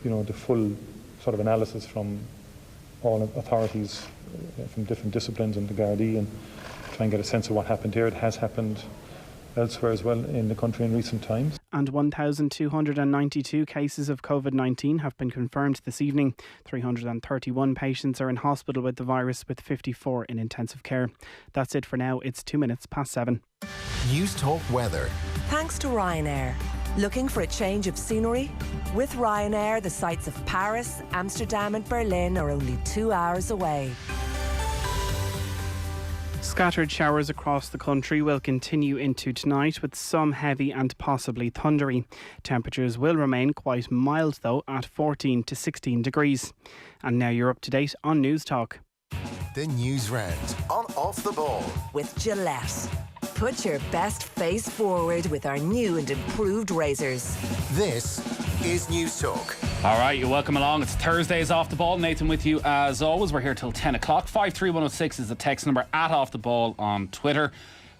the full sort of analysis from all authorities from different disciplines and the Gardaí, and try and get a sense of what happened here. It has happened elsewhere as well in the country in recent times. And 1,292 cases of COVID-19 have been confirmed this evening. 331 patients are in hospital with the virus, with 54 in intensive care. That's it for now. It's 7:02. News Talk Weather. Thanks to Ryanair. Looking for a change of scenery? With Ryanair, the sights of Paris, Amsterdam and Berlin are only 2 hours away. Scattered showers across the country will continue into tonight, with some heavy and possibly thundery. Temperatures will remain quite mild though, at 14 to 16 degrees. And now you're up to date on News Talk. The Newsround on Off the Ball. With Gillette. Put your best face forward with our new and improved razors. This is News Talk. All right, you're welcome along. It's Thursdays Off the Ball. Nathan with you as always. We're here till 10 o'clock. 53106 is the text number, at Off the Ball on Twitter.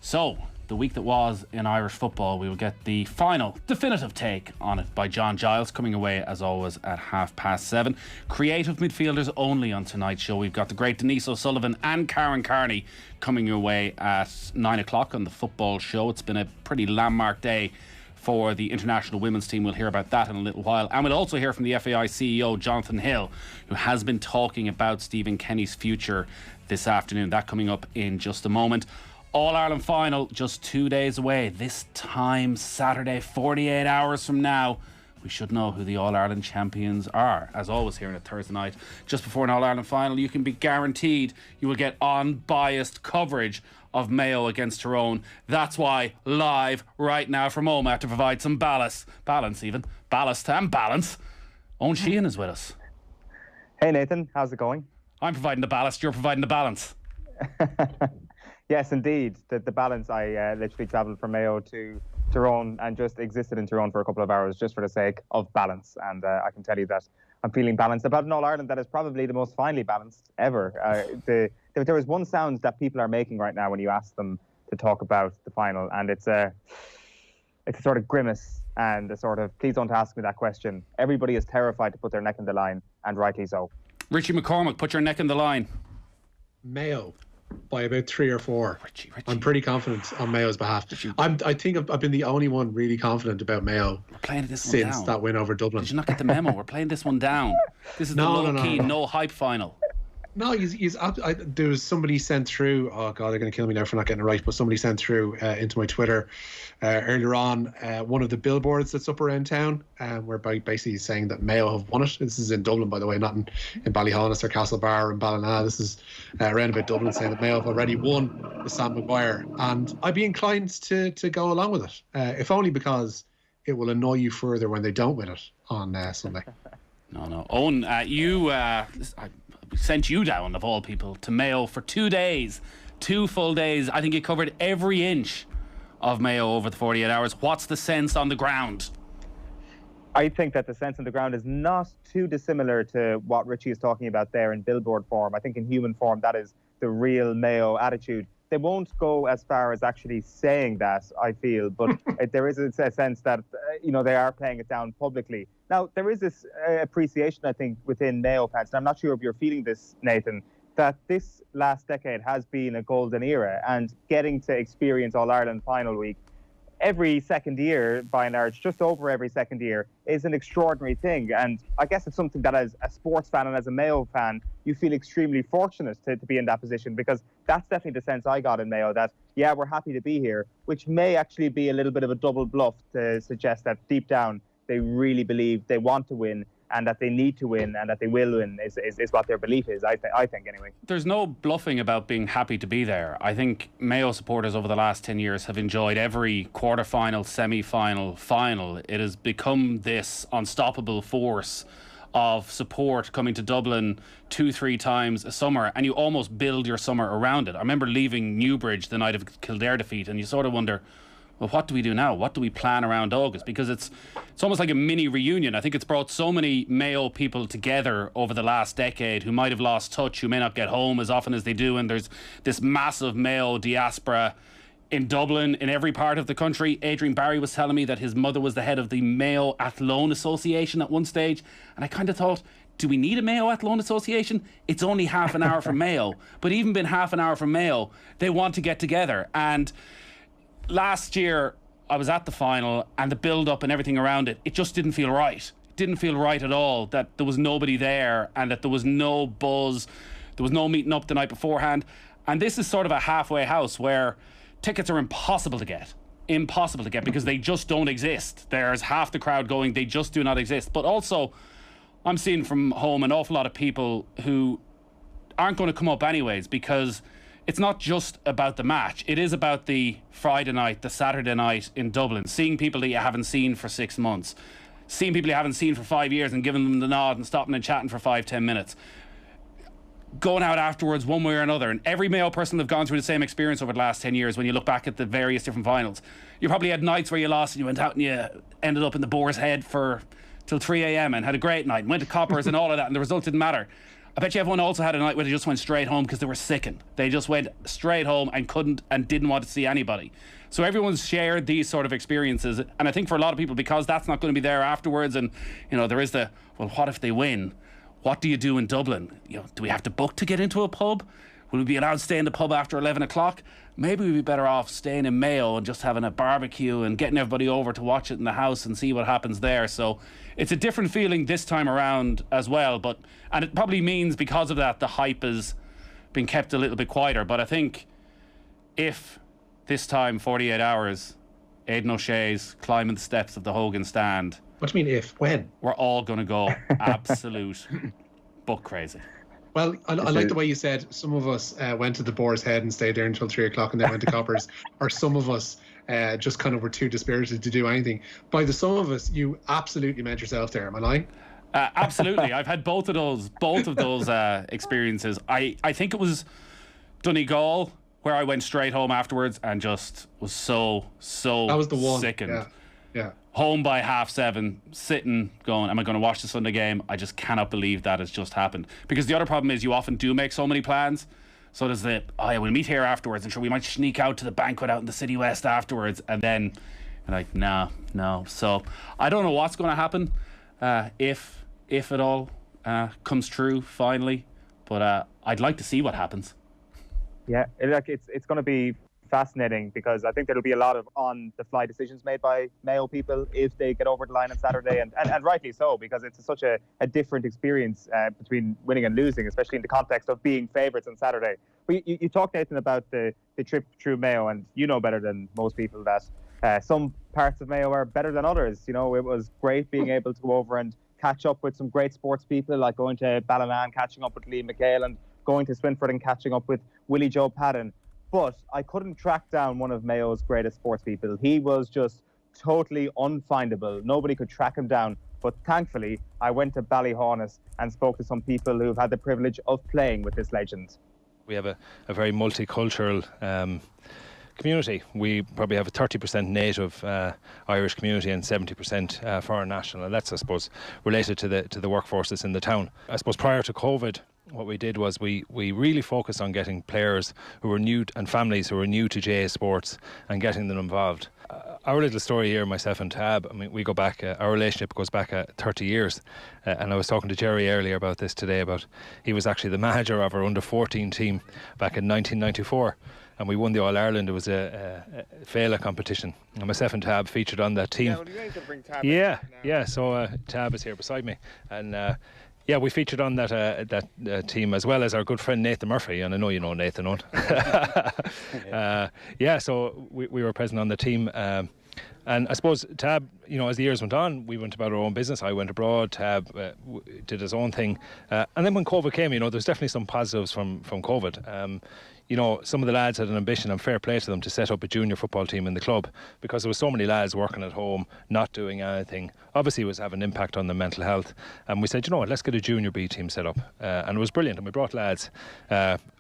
So, the week that was in Irish football, we will get the final definitive take on it by John Giles, coming away as always at 7:30. Creative midfielders only on tonight's show. We've got the great Denise O'Sullivan and Karen Carney coming your way at 9 o'clock on the football show. It's been a pretty landmark day for the international women's team. We'll hear about that in a little while. And we'll also hear from the FAI CEO, Jonathan Hill, who has been talking about Stephen Kenny's future this afternoon. That coming up in just a moment. All-Ireland final just 2 days away. This time Saturday, 48 hours from now, we should know who the All-Ireland champions are. As always here on a Thursday night, just before an All-Ireland final, you can be guaranteed you will get unbiased coverage of Mayo against Tyrone. That's why, live right now from Omagh, to provide some ballast and balance, Eoin Sheahan is with us. Hey Nathan, how's it going? I'm providing the ballast, you're providing the balance. Yes, indeed. The balance, I literally travelled from Mayo to Tyrone and just existed in Tyrone for a couple of hours just for the sake of balance. And I can tell you that I'm feeling balanced about an All-Ireland that is probably the most finely balanced ever. There is one sound that people are making right now when you ask them to talk about the final, and it's a sort of grimace and a sort of, please don't ask me that question. Everybody is terrified to put their neck in the line, and rightly so. Richie McCormack, put your neck in the line. Mayo by about 3 or 4. Richie. I'm pretty confident on Mayo's behalf. I think I've been the only one really confident about Mayo since that win over Dublin. Did you not get the memo? We're playing this one down. This is the low-key, no hype final. No, there was somebody sent through, oh God, they're going to kill me now for not getting it right, but somebody sent through into my Twitter earlier on one of the billboards that's up around town, where basically saying that Mayo have won it. This is in Dublin, by the way, not in Ballyhonus or Castlebar or Ballina. This is around about Dublin, saying that Mayo have already won the Sam Maguire. And I'd be inclined to go along with it, if only because it will annoy you further when they don't win it on Sunday. No. Eoin, you... we sent you down, of all people, to Mayo for 2 days, 2 full days. I think you covered every inch of Mayo over the 48 hours. What's the sense on the ground? I think that the sense on the ground is not too dissimilar to what Richie is talking about there in billboard form. I think in human form, that is the real Mayo attitude. They won't go as far as actually saying that, I feel, but there is a sense that, they are playing it down publicly. Now, there is this appreciation, I think, within Mayo fans, and I'm not sure if you're feeling this, Nathan, that this last decade has been a golden era, and getting to experience All-Ireland final week every second year, by and large, just over every second year, is an extraordinary thing. And I guess it's something that as a sports fan and as a Mayo fan, you feel extremely fortunate to be in that position, because that's definitely the sense I got in Mayo, that, yeah, we're happy to be here, which may actually be a little bit of a double bluff to suggest that deep down they really believe they want to win, and that they need to win, and that they will win is what their belief is, I think anyway. There's no bluffing about being happy to be there. I think Mayo supporters over the last 10 years have enjoyed every quarter-final, semi-final, final. It has become this unstoppable force of support coming to Dublin 2-3 times a summer, and you almost build your summer around it. I remember leaving Newbridge the night of Kildare defeat, and you sort of wonder, well, what do we do now? What do we plan around August? Because it's almost like a mini reunion. I think it's brought so many Mayo people together over the last decade who might have lost touch, who may not get home as often as they do, and there's this massive Mayo diaspora in Dublin, in every part of the country. Adrian Barry was telling me that his mother was the head of the Mayo Athlone Association at one stage, and I kind of thought, do we need a Mayo Athlone Association? It's only half an hour from Mayo. But even been half an hour from Mayo, they want to get together. And last year, I was at the final, and the build-up and everything around it, it just didn't feel right. It didn't feel right at all, that there was nobody there and that there was no buzz. There was no meeting up the night beforehand. And this is sort of a halfway house where tickets are impossible to get because they just don't exist. There's half the crowd going, they just do not exist. But also, I'm seeing from home an awful lot of people who aren't going to come up anyways, because it's not just about the match. It is about the Friday night, the Saturday night in Dublin, seeing people that you haven't seen for 6 months, seeing people you haven't seen for 5 years and giving them the nod and stopping and chatting for 5-10 minutes, going out afterwards one way or another. And every Mayo person have gone through the same experience over the last 10 years. When you look back at the various different finals, you probably had nights where you lost and you went out and you ended up in the Boar's Head till 3 a.m. and had a great night and went to Coppers and all of that, and the result didn't matter. I bet you everyone also had a night where they just went straight home because they were sickened. They just went straight home and couldn't and didn't want to see anybody. So everyone's shared these sort of experiences, and I think for a lot of people, because that's not going to be there afterwards, and there is the, well, what if they win? What do you do in Dublin? Do we have to book to get into a pub? Will we be allowed to stay in the pub after 11 o'clock? Maybe we'd be better off staying in Mayo and just having a barbecue and getting everybody over to watch it in the house and see what happens there. So it's a different feeling this time around as well. And it probably means because of that, the hype has been kept a little bit quieter. But I think if this time, 48 hours, Aidan O'Shea's climbing the steps of the Hogan stand. What do you mean if? When? We're all going to go absolute buck crazy. Well, I like the way you said some of us went to the Boar's Head and stayed there until 3 o'clock and then went to Coppers, or some of us just kind of were too dispirited to do anything. By the some of us, you absolutely meant yourself there. Am I lying? Absolutely. I've had both of those experiences. I think it was Donegal where I went straight home afterwards and just was so that was the one. Sickened. Yeah. Home by 7:30, sitting, going, am I going to watch the Sunday game? I just cannot believe that has just happened. Because the other problem is you often do make so many plans. So there's we'll meet here afterwards, and sure, we might sneak out to the banquet out in the City West afterwards, and then you're like, no. So I don't know what's going to happen, if it all comes true finally. But I'd like to see what happens. Yeah, it's going to be fascinating, because I think there'll be a lot of on-the-fly decisions made by Mayo people if they get over the line on Saturday, and rightly so, because it's such a different experience between winning and losing, especially in the context of being favourites on Saturday. But you talked, Nathan, about the trip through Mayo, and you know better than most people that some parts of Mayo are better than others. It was great being able to go over and catch up with some great sports people, like going to Ballina and catching up with Liam McHale, and going to Swinford and catching up with Willie Joe Padden. But I couldn't track down one of Mayo's greatest sports people. He was just totally unfindable. Nobody could track him down. But thankfully, I went to Ballyhaunis and spoke to some people who've had the privilege of playing with this legend. We have a very multicultural community. We probably have a 30% native Irish community and 70% foreign national. And that's, I suppose, related to the workforce that's in the town. I suppose prior to COVID, what we did was we really focused on getting players who were new and families who were new to GAA sports and getting them involved. Our little story here, myself and Tab, we go back, our relationship goes back 30 years. And I was talking to Jerry earlier about this today, he was actually the manager of our under-14 team back in 1994. And we won the All-Ireland. It was a Féile competition. And myself and Tab featured on that team. Yeah, well, you need to bring Tab yeah. So Tab is here beside me. And we featured on that team, as well as our good friend Nathan Murphy, and I know you know Nathan, don't? So we were present on the team, and I suppose Tab, as the years went on, we went about our own business. I went abroad. Tab did his own thing, and then when COVID came, there's definitely some positives from COVID. Some of the lads had an ambition, and fair play to them, to set up a junior football team in the club, because there was so many lads working at home, not doing anything. Obviously it was having an impact on their mental health, and we said, let's get a junior B team set up, and it was brilliant. And we brought lads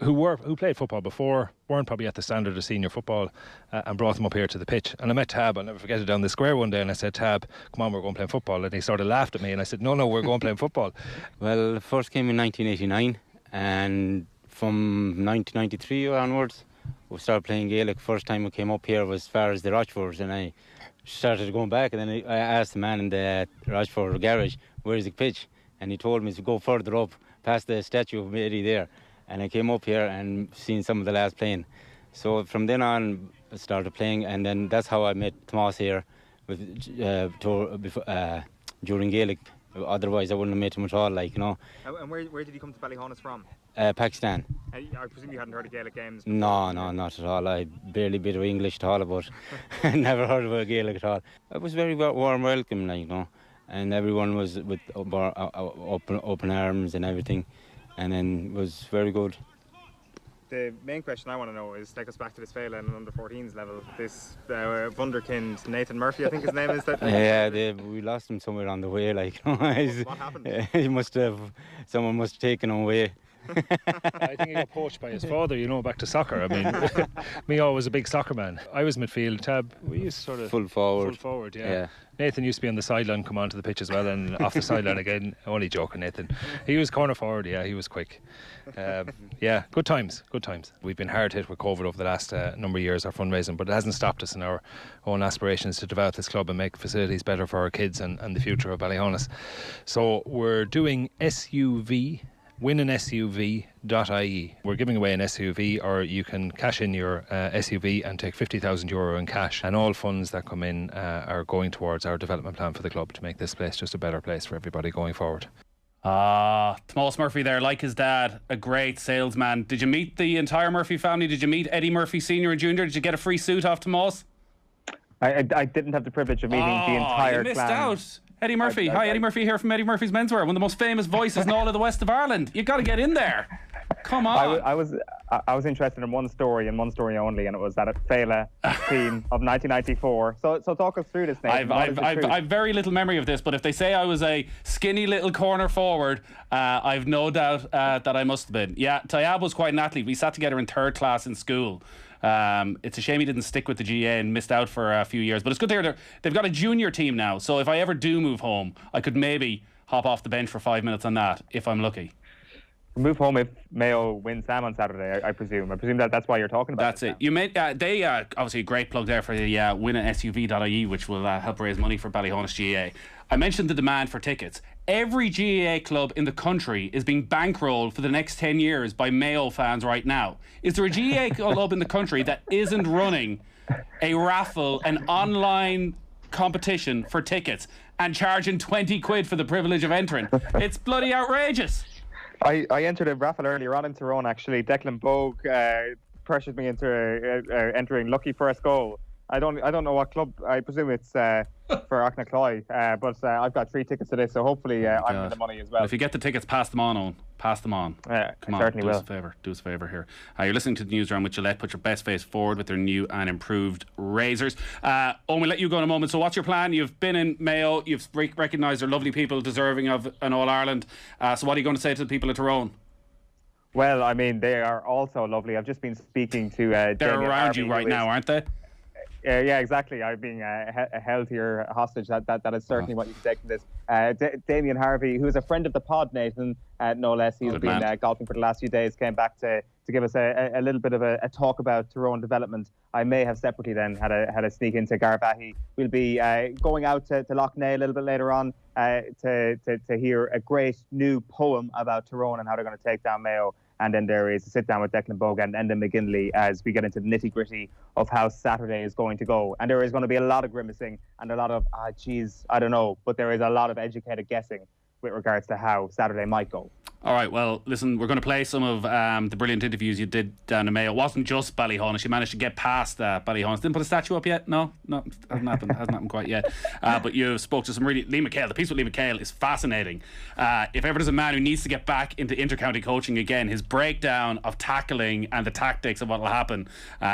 who played football before, weren't probably at the standard of senior football, and brought them up here to the pitch. And I met Tab, I'll never forget it, down the square one day, and I said, Tab, come on, we're going playing football. And he sort of laughed at me, and I said, no, we're going playing football. Well, first came in 1989, and from 1993 onwards, we started playing Gaelic. First time we came up here was as far as the Rochfords, and I started going back, and then I asked the man in the Rochford garage, where's the pitch? And he told me to go further up past the statue of Mary there. And I came up here and seen some of the lads playing. So from then on, I started playing, and then that's how I met Tomas here during Gaelic. Otherwise, I wouldn't have met him at all, like, you know. And where did you come to Ballyhonus from? Pakistan. I presume you hadn't heard of Gaelic games before. No, not at all. I barely bit of English at all, but I never heard of a Gaelic at all. It was very warm welcome, like, you know, and everyone was with open arms and everything, and then it was very good. The main question I want to know is, take us back to this fella in under-14s level. This wunderkind, Nathan Murphy, I think his name is. We lost him somewhere on the way, like. What happened? Someone must have taken him away. I think he got poached by his father, you know, back to soccer. I mean, me always a big soccer man. I was midfield. Tab, we used sort of full forward, yeah. Nathan used to be on the sideline, come onto the pitch as well, and off the sideline again. Only joking, Nathan. He was corner forward, yeah, he was quick. Yeah, good times. We've been hard hit with COVID over the last number of years, our fundraising, but it hasn't stopped us in our own aspirations to develop this club and make facilities better for our kids and the future of Ballyhonus. So we're doing SUV. WinAnSUV.ie. We're giving away an SUV, or you can cash in your SUV and take €50,000 in cash, and all funds that come in are going towards our development plan for the club to make this place just a better place for everybody going forward. Tomas Murphy there, like his dad, a great salesman. Did you meet the entire Murphy family? Did you meet Eddie Murphy Senior and Junior? Did you get a free suit off Tomas? I didn't have the privilege of meeting the entire you missed clan. out. Eddie Murphy. Hi, Eddie Murphy here from Eddie Murphy's Menswear, one of the most famous voices in all of the west of Ireland. You've got to get in there. Come on. I was interested in one story and one story only, and it was that Fela team of 1994. So talk us through this, Nathan. I've very little memory of this, but if they say I was a skinny little corner forward, I've no doubt that I must have been. Yeah, Tayab was quite an athlete. We sat together in third class in school. It's a shame he didn't stick with the GA and missed out for a few years, but it's good to hear they've got a junior team now, so if I ever do move home, I could maybe hop off the bench for 5 minutes on that if I'm lucky. Move home if Mayo wins Sam on Saturday, I presume. I presume that's why you're talking about That's it. You made they obviously a great plug there for the WinAnSUV.ie, which will help raise money for Ballyhonus GAA. I mentioned the demand for tickets. Every GAA club in the country is being bankrolled for the next 10 years by Mayo fans right now. Is there a GAA club in the country that isn't running a raffle, an online competition for tickets and charging 20 quid for the privilege of entering? It's bloody outrageous. I entered a raffle earlier on in Tyrone, actually. Declan Bogue pressured me into entering lucky first goal. I don't know what club. I presume it's for Achnacoy, but I've got 3 tickets to this, so hopefully I'm in the money as well. If you get the tickets, pass them on, Owen. Pass them on. Come on, certainly do will. us a favour. Do us a favour here. You're listening to the Newsround with Gillette. Put your best face forward with their new and improved razors. Owen, we'll let you go in a moment. So what's your plan? You've been in Mayo. You've recognised they're lovely people deserving of an All-Ireland. So what are you going to say to the people of Tyrone? Well, I mean, they are also lovely. I've just been speaking to they're Damien around Harvey, you right now, aren't they? Yeah, exactly. I'm being held here hostage. That is certainly what you can take from this. Damien Harvey, who is a friend of the pod, Nathan, no less. He's been golfing for the last few days, came back to give us a little bit of a talk about Tyrone development. I may have separately then had a sneak into Garbahy. We'll be going out to Loughney a little bit later on to hear a great new poem about Tyrone and how they're going to take down Mayo. And then there is a sit down with Declan Bogue and Enda McGinley as we get into the nitty gritty of how Saturday is going to go. And there is going to be a lot of grimacing and a lot of, I don't know, but there is a lot of educated guessing with regards to how Saturday might go. All right, well, listen, we're going to play some of the brilliant interviews you did down in Mayo. It wasn't just Ballyhonus. You managed to get past Ballyhonus. Didn't put a statue up yet? No, hasn't happened quite yet. But you spoke to some really... Lee McHale, the piece with Lee McHale is fascinating. If ever there's a man who needs to get back into inter-county coaching again, his breakdown of tackling and the tactics of what will happen,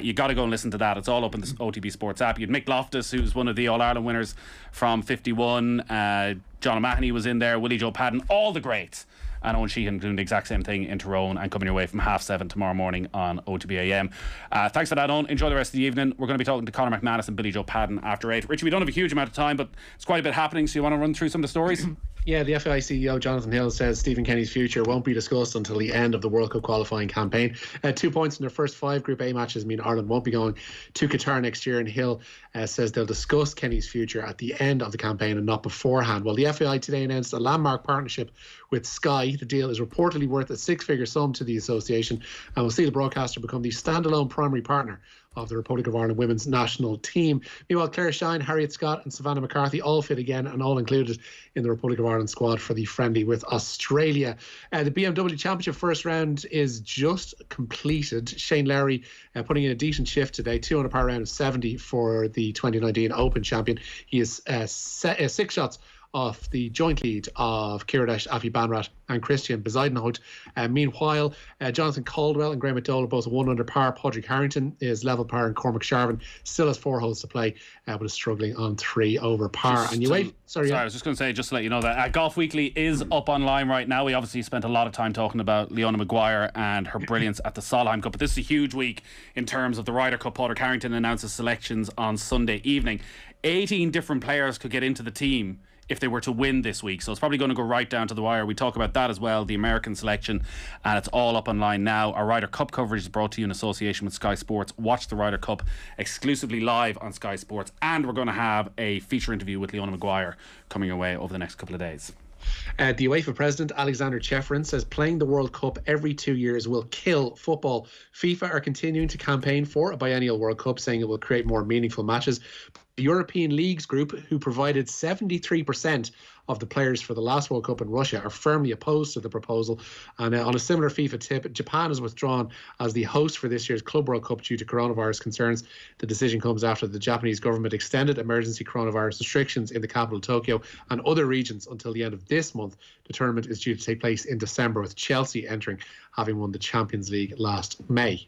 you got to go and listen to that. It's all up in the OTB Sports app. You had Mick Loftus, who's one of the All-Ireland winners from 51. John O'Mahony was in there, Willie Joe Padden, all the greats. And Eoin Sheahan doing the exact same thing in Tyrone and coming your way from 7:30 tomorrow morning on OTB AM. Thanks for that, Eoin. Enjoy the rest of the evening. We're going to be talking to Conor McManus and Billy Joe Padden after 8. Richie, we don't have a huge amount of time, but it's quite a bit happening, so you want to run through some of the stories? Yeah, the FAI CEO Jonathan Hill says Stephen Kenny's future won't be discussed until the end of the World Cup qualifying campaign. 2 points in their first 5 Group A matches mean Ireland won't be going to Qatar next year, and Hill says they'll discuss Kenny's future at the end of the campaign and not beforehand. Well, the FAI today announced a landmark partnership with Sky. The deal is reportedly worth a 6-figure sum to the association and will see the broadcaster become the standalone primary partner of the Republic of Ireland women's national team. Meanwhile, Claire Shine, Harriet Scott and Savannah McCarthy all fit again and all included in the Republic of Ireland squad for the friendly with Australia. The BMW Championship first round is just completed. Shane Lowry putting in a decent shift today, 200 par round of 70 for the 2019 Open champion. He is 6 shots off the joint lead of Kiradech, Afi Banrat and Christian Bezuidenhout. Meanwhile, Jonathan Caldwell and Graham McDowell are both 1 under par. Padraig Harrington is level par and Cormac Sharvin still has 4 holes to play but is struggling on 3 over par. And you wait. Sorry, I was just going to say, just to let you know that Golf Weekly is up online right now. We obviously spent a lot of time talking about Leona Maguire and her brilliance at the Solheim Cup, but this is a huge week in terms of the Ryder Cup. Padraig Harrington announces selections on Sunday evening. 18 different players could get into the team if they were to win this week, so it's probably going to go right down to the wire. We talk about that as well, the American selection, and it's all up online now. Our Ryder Cup coverage is brought to you in association with Sky Sports. Watch the Ryder Cup exclusively live on Sky Sports, and we're going to have a feature interview with Leona Maguire coming your way over the next couple of days. The UEFA president Alexander Cheferin says playing the World Cup every 2 years will kill football. FIFA are continuing to campaign for a biennial World Cup, saying it will create more meaningful matches. The European Leagues Group, who provided 73% of the players for the last World Cup in Russia, are firmly opposed to the proposal. And on a similar FIFA tip, Japan has withdrawn as the host for this year's Club World Cup due to coronavirus concerns. The decision comes after the Japanese government extended emergency coronavirus restrictions in the capital Tokyo and other regions until the end of this month. The tournament is due to take place in December, with Chelsea entering, having won the Champions League last May.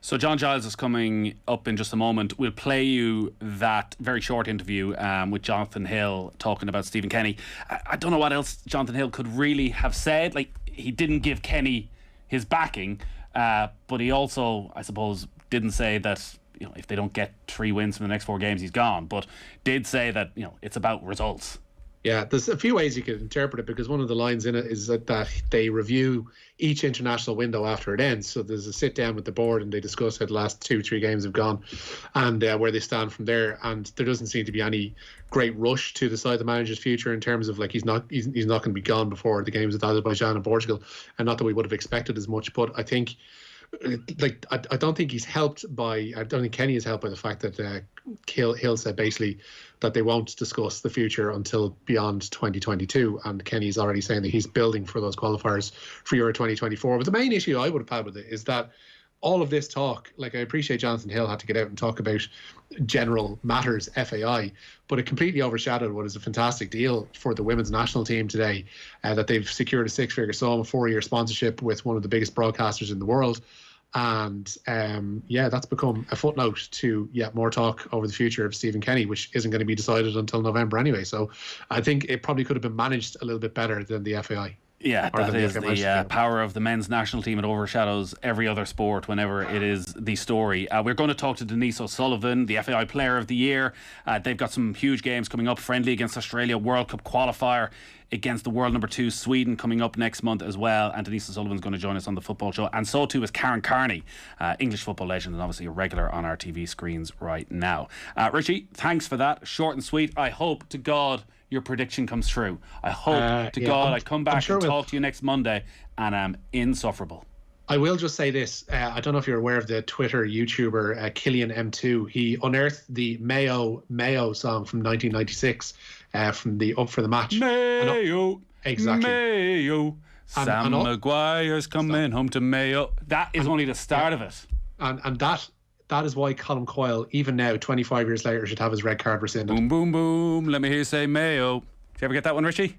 So John Giles is coming up in just a moment. We'll play you that very short interview with Jonathan Hill talking about Stephen Kenny. I don't know what else Jonathan Hill could really have said. Like, he didn't give Kenny his backing, but he also, I suppose, didn't say that, you know, if they don't get 3 wins from the next 4 games, he's gone. But did say that, you know, it's about results. Yeah, there's a few ways you could interpret it, because one of the lines in it is that they review each international window after it ends. So there's a sit down with the board and they discuss how the last 2-3 games have gone and where they stand from there. And there doesn't seem to be any great rush to decide the manager's future in terms of, like, he's not going to be gone before the games with Azerbaijan and Portugal. And not that we would have expected as much, but I think, like, I don't think Kenny is helped by the fact that Hill said basically that they won't discuss the future until beyond 2022, and Kenny's already saying that he's building for those qualifiers for Euro 2024. But the main issue I would have had with it is that all of this talk, like, I appreciate Jonathan Hill had to get out and talk about general matters, FAI, but it completely overshadowed what is a fantastic deal for the women's national team today, that they've secured a 6-figure sum, a 4-year sponsorship with one of the biggest broadcasters in the world. And that's become a footnote to more talk over the future of Stephen Kenny, which isn't going to be decided until November anyway. So I think it probably could have been managed a little bit better than the FAI. Yeah, that is the power of the men's national team. It overshadows every other sport whenever it is the story. We're going to talk to Denise O'Sullivan, the FAI Player of the Year. They've got some huge games coming up. Friendly against Australia, World Cup qualifier against the world number 2 Sweden coming up next month as well. And Denise O'Sullivan's going to join us on the football show. And so too is Karen Carney, English football legend and obviously a regular on our TV screens right now. Richie, thanks for that. Short and sweet. I hope to God your prediction comes true. I hope to God I come back and talk to you next Monday and I'm insufferable. I will just say this. I don't know if you're aware of the Twitter YouTuber Killian M2. He unearthed the Mayo song from 1996 from the Up for the Match. Mayo. Exactly. Mayo. Sam Maguire's coming home to Mayo. That is only the start of it. And that is why Colm Coyle, even now, 25 years later, should have his red card rescinded. Boom, boom, boom. Let me hear you say Mayo. Did you ever get that one, Richie?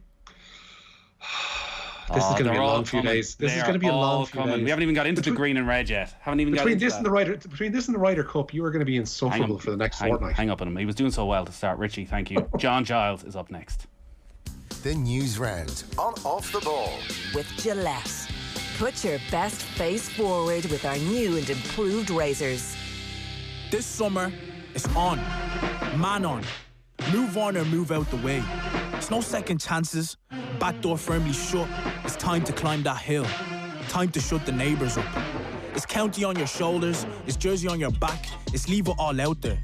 This is going to be a long few days. This is going to be a long few days. We haven't even got into the green and red yet. Between this and the Ryder Cup, you are going to be insufferable for the next fortnight. Hang up on him. He was doing so well to start. Richie, thank you. John Giles is up next. The Newsround on Off the Ball with Gillette. Put your best face forward with our new and improved razors. This summer, it's on. Man on. Move on or move out the way. It's no second chances. Back door firmly shut. It's time to climb that hill. Time to shut the neighbours up. It's county on your shoulders. It's jersey on your back. It's leave it all out there.